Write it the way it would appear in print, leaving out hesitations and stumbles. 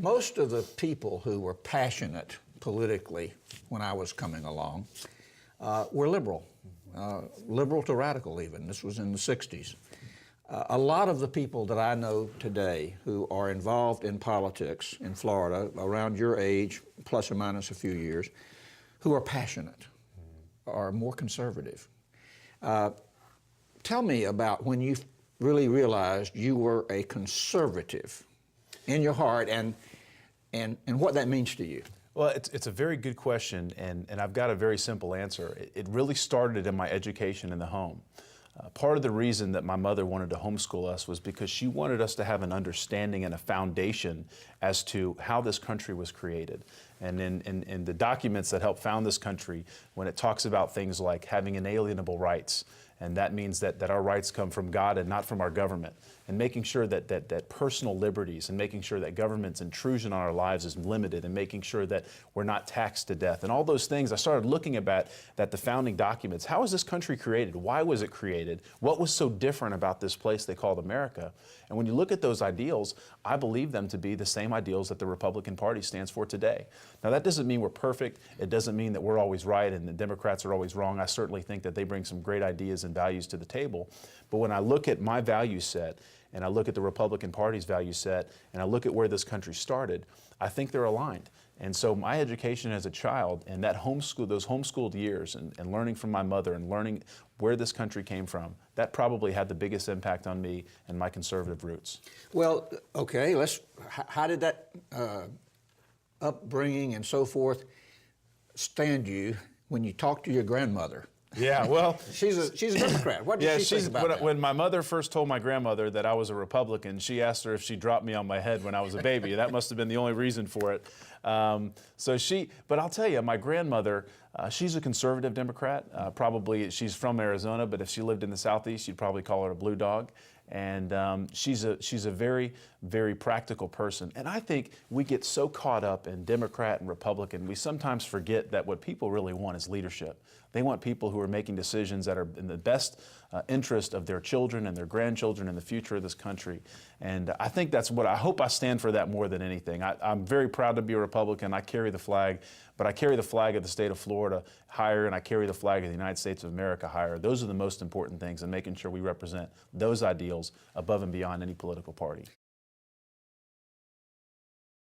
Most of the people who were passionate politically when I was coming along were liberal, liberal to radical even. This was in the 60s. A lot of the people that I know today who are involved in politics in Florida, around your age, plus or minus a few years, who are passionate, are more conservative. Tell me about when you really realized you were a conservative in your heart and what that means to you. Well, it's a very good question, and I've got a very simple answer. It really started in my education in the home. Part of the reason that my mother wanted to homeschool us was because she wanted us to have an understanding and a foundation as to how this country was created. And in the documents that help found this country, when it talks about things like having inalienable rights, and that means that our rights come from God and not from our government, and making sure that personal liberties and making sure that government's intrusion on our lives is limited, and making sure that we're not taxed to death, and all those things. I started looking at the founding documents. How was this country created? Why was it created? What was so different about this place they called America? And when you look at those ideals, I believe them to be the same ideals that the Republican Party stands for today. Now, that doesn't mean we're perfect. It doesn't mean that we're always right and the Democrats are always wrong. I certainly think that they bring some great ideas and values to the table. But when I look at my value set, and I look at the Republican Party's value set, and I look at where this country started, I think they're aligned. And so my education as a child and those homeschooled years and learning from my mother and learning where this country came from, that probably had the biggest impact on me and my conservative roots. Well, okay, how did that upbringing and so forth stand you when you talked to your grandmother? Yeah, well, she's a Democrat. What did she think about that? When my mother first told my grandmother that I was a Republican, she asked her if she dropped me on my head when I was a baby. That must have been the only reason for it. But I'll tell you, my grandmother, she's a conservative Democrat. Probably she's from Arizona, but if she lived in the Southeast, you'd probably call her a blue dog. And she's a very, very practical person. And I think we get so caught up in Democrat and Republican, we sometimes forget that what people really want is leadership. They want people who are making decisions that are in the best interest of their children and their grandchildren and the future of this country. And I think that's what I hope I stand for that more than anything. I'm very proud to be a Republican. I carry the flag, but I carry the flag of the state of Florida higher, and I carry the flag of the United States of America higher. Those are the most important things, and making sure we represent those ideals above and beyond any political party.